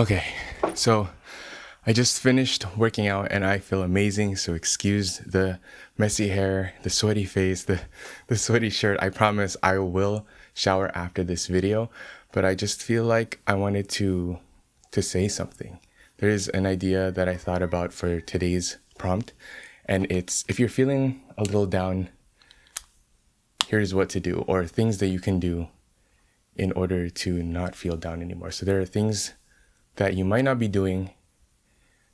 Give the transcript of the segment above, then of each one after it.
Okay, so I just finished working out and I feel amazing. So excuse the messy hair, the sweaty face, the sweaty shirt. I promise I will shower after this video, but I just feel like I wanted to say something. There is an idea that I thought about for today's prompt, and it's if you're feeling a little down, here's what to do, or things that you can do in order to not feel down anymore. So there are things that you might not be doing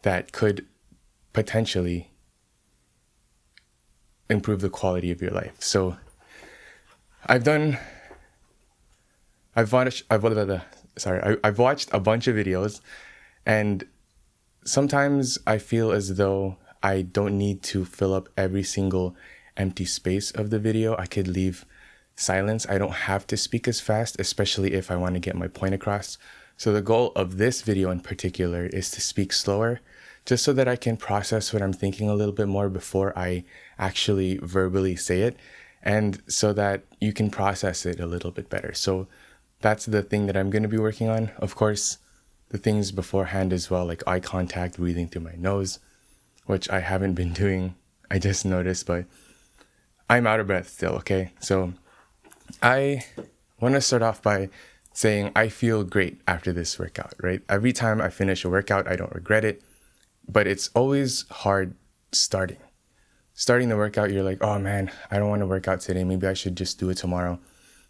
that could potentially improve the quality of your life. So I've watched a bunch of videos, and sometimes I feel as though I don't need to fill up every single empty space of the video. I could leave silence. I don't have to speak as fast, especially if I want to get my point across. So the goal of this video in particular is to speak slower, just so that I can process what I'm thinking a little bit more before I actually verbally say it, and so that you can process it a little bit better. So that's the thing that I'm going to be working on. Of course, the things beforehand as well, like eye contact, breathing through my nose, which I haven't been doing. I just noticed, but I'm out of breath still, okay? So I want to start off by saying I feel great after this workout, right? Every time I finish a workout, I don't regret it, but it's always hard starting. Starting the workout, you're like, oh man, I don't want to work out today. Maybe I should just do it tomorrow.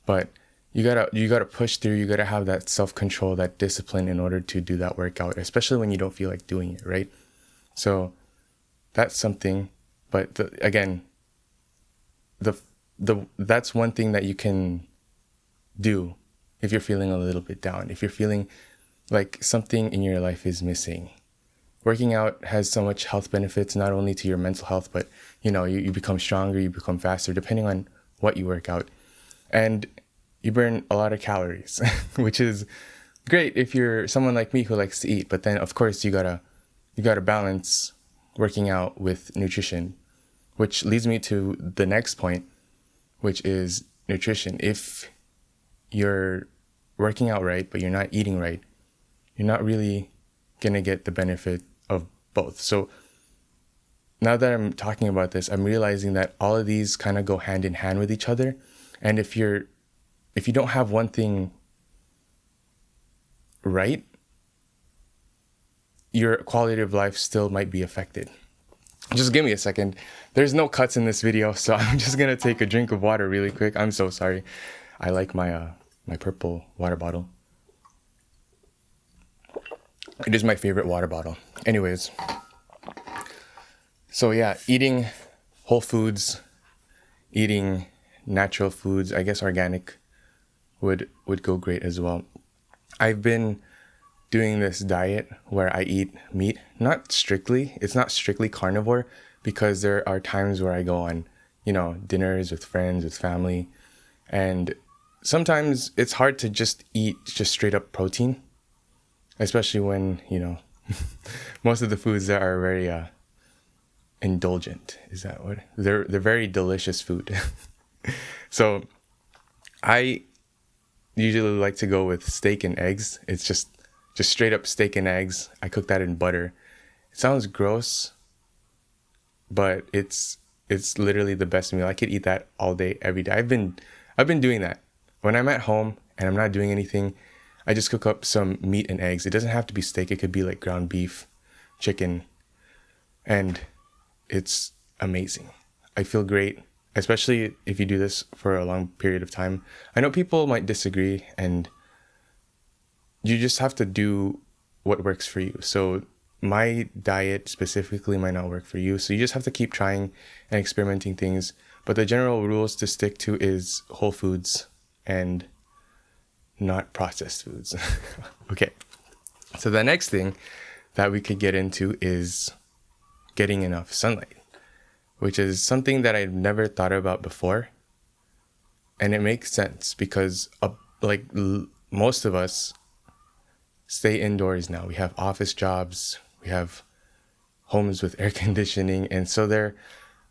But you gotta push through. You gotta have that self-control, that discipline in order to do that workout, especially when you don't feel like doing it, right? So that's something. But that's one thing that you can do if you're feeling a little bit down, if you're feeling like something in your life is missing. Working out has so much health benefits, not only to your mental health, but you become stronger, you become faster, depending on what you work out. And you burn a lot of calories, which is great if you're someone like me who likes to eat. But then of course you gotta balance working out with nutrition, which leads me to the next point, which is nutrition. If you're working out right, but you're not eating right, you're not really going to get the benefit of both. So now that I'm talking about this, I'm realizing that all of these kind of go hand in hand with each other. And if you don't have one thing right, your quality of life still might be affected. Just give me a second. There's no cuts in this video, so I'm just going to take a drink of water really quick. I'm so sorry. I like my purple water bottle. It is my favorite water bottle. Anyways, so yeah, eating whole foods, eating natural foods, I guess organic would go great as well. I've been doing this diet where I eat meat, it's not strictly carnivore, because there are times where I go on, dinners with friends, with family, and sometimes it's hard to just eat just straight up protein, especially when, most of the foods that are very indulgent. Is that what? They're very delicious food. So I usually like to go with steak and eggs. It's just straight up steak and eggs. I cook that in butter. It sounds gross, but it's literally the best meal. I could eat that all day, every day. I've been doing that. When I'm at home and I'm not doing anything, I just cook up some meat and eggs. It doesn't have to be steak. It could be like ground beef, chicken, and it's amazing. I feel great, especially if you do this for a long period of time. I know people might disagree, and you just have to do what works for you. So my diet specifically might not work for you. So you just have to keep trying and experimenting things. But the general rules to stick to is whole foods and not processed foods. Okay. So the next thing that we could get into is getting enough sunlight, which is something that I've never thought about before. And it makes sense because most of us stay indoors now. We have office jobs, we have homes with air conditioning. And so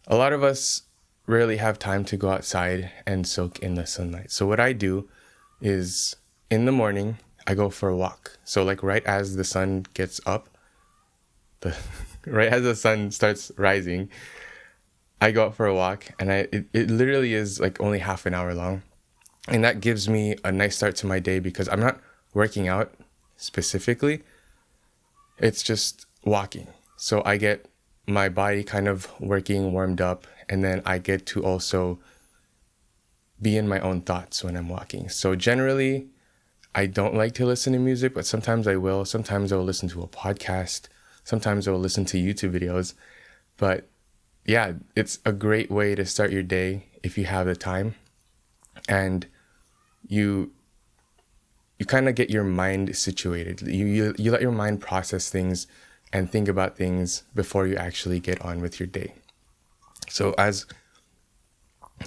a lot of us rarely have time to go outside and soak in the sunlight. So what I do is in the morning, I go for a walk. So like right as the sun gets up, the right as the sun starts rising, I go out for a walk, and it literally is like only half an hour long. And that gives me a nice start to my day because I'm not working out specifically. It's just walking. So I get my body kind of working, warmed up, and then I get to also be in my own thoughts when I'm walking. So generally, I don't like to listen to music, but sometimes I will. Sometimes I will listen to a podcast. Sometimes I will listen to YouTube videos. But yeah, it's a great way to start your day if you have the time. And you kind of get your mind situated. You let your mind process things and think about things before you actually get on with your day. So as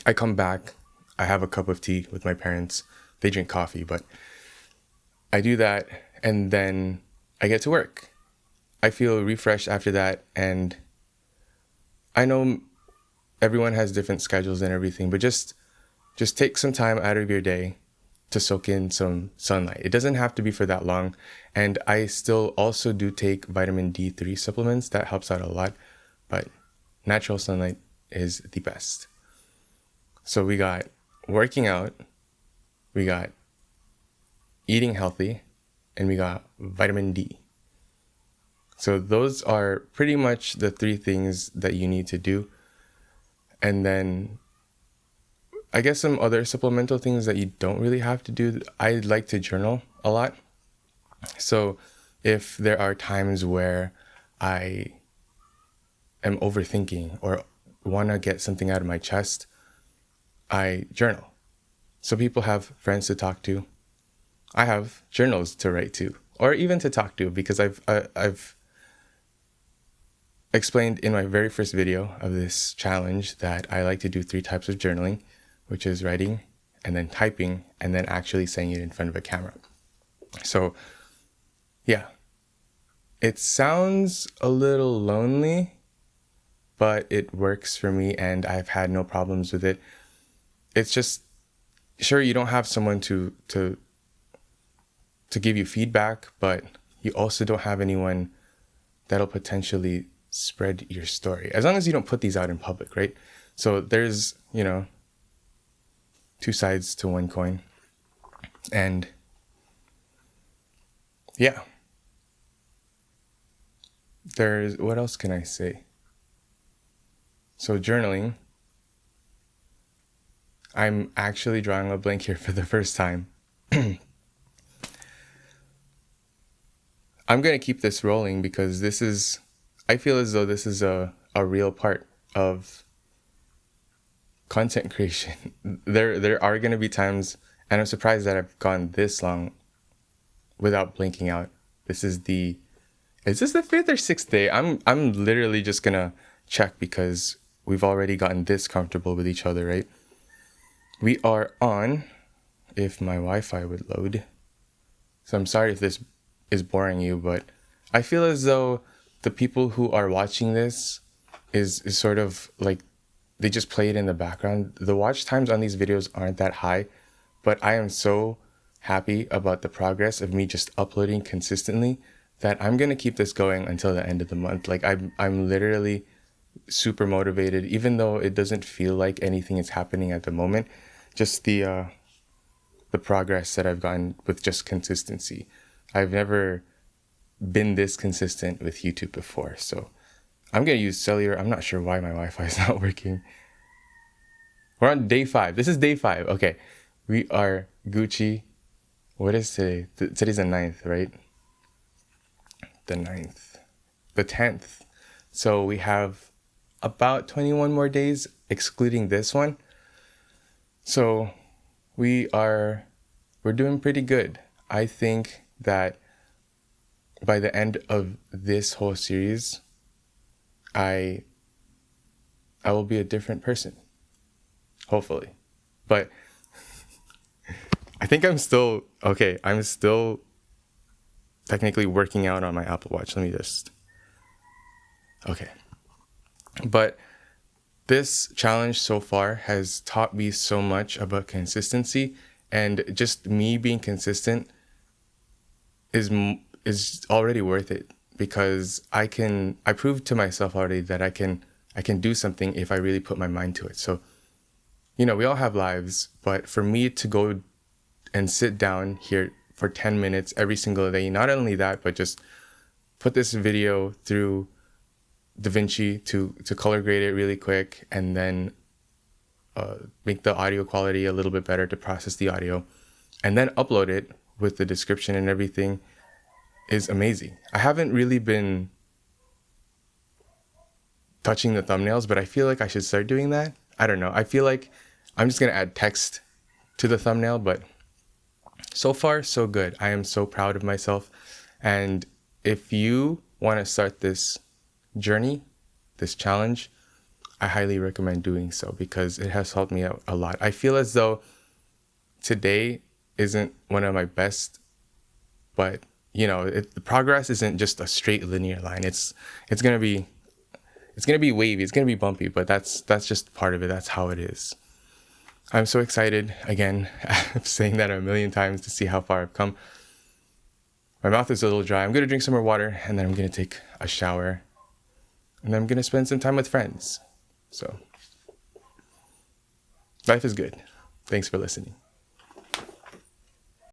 I come back, I have a cup of tea with my parents. They drink coffee, but I do that, and then I get to work. I feel refreshed after that, and I know everyone has different schedules and everything, but just take some time out of your day to soak in some sunlight. It doesn't have to be for that long. And I still also do take vitamin D3 supplements. That helps out a lot, but natural sunlight is the best. So we got working out, we got eating healthy, and we got vitamin D. So those are pretty much the 3 things that you need to do. And then I guess some other supplemental things that you don't really have to do. I like to journal a lot. So if there are times where I am overthinking or want to get something out of my chest, I journal. So people have friends to talk to. I have journals to write to, or even to talk to, because I've explained in my very first video of this challenge that I like to do 3 types of journaling, which is writing and then typing and then actually saying it in front of a camera. So yeah, it sounds a little lonely, but it works for me and I've had no problems with it. It's just, sure, you don't have someone to give you feedback, but you also don't have anyone that'll potentially spread your story, as long as you don't put these out in public, right? So there's, 2 sides to one coin. And yeah, what else can I say? So journaling, I'm actually drawing a blank here for the first time. I'm going to keep this rolling because I feel as though this is a real part of content creation. There are going to be times, and I'm surprised that I've gone this long without blinking out. Is this the 5th or 6th day? I'm literally just going to check because we've already gotten this comfortable with each other, right? We are on, if my Wi-Fi would load. So I'm sorry if this is boring you, but I feel as though the people who are watching this is sort of like they just play it in the background. The watch times on these videos aren't that high, but I am so happy about the progress of me just uploading consistently that I'm going to keep this going until the end of the month. Like I'm literally super motivated, even though it doesn't feel like anything is happening at the moment. Just the progress that I've gotten with just consistency. I've never been this consistent with YouTube before. So I'm going to use cellular. I'm not sure why my Wi-Fi is not working. We're on day 5. This is day 5. Okay. We are Gucci. What is today? Today's the 9th, right? The 9th. The 10th. So we have about 21 more days, excluding this one. So we're doing pretty good. I think that by the end of this whole series, I will be a different person. Hopefully. But I think I'm still technically working out on my Apple Watch. Let me just. Okay. But this challenge so far has taught me so much about consistency, and just me being consistent is already worth it, because I proved to myself already that I can do something if I really put my mind to it. So, we all have lives, but for me to go and sit down here for 10 minutes every single day, not only that, but just put this video through DaVinci to color grade it really quick, and then make the audio quality a little bit better to process the audio, and then upload it with the description and everything, is amazing. I haven't really been touching the thumbnails, but I feel like I should start doing that. I don't know. I feel like I'm just going to add text to the thumbnail, but so far, so good. I am so proud of myself. And if you want to start this journey, this challenge, I highly recommend doing so, because it has helped me out a lot. I feel as though today isn't one of my best, but the progress isn't just a straight linear line. It's gonna be wavy. It's gonna be bumpy, but that's just part of it. That's how it is. I'm so excited. Again, I'm saying that a million times, to see how far I've come. My mouth is a little dry. I'm gonna drink some more water, and then I'm gonna take a shower, and then I'm gonna spend some time with friends. So life is good. Thanks for listening.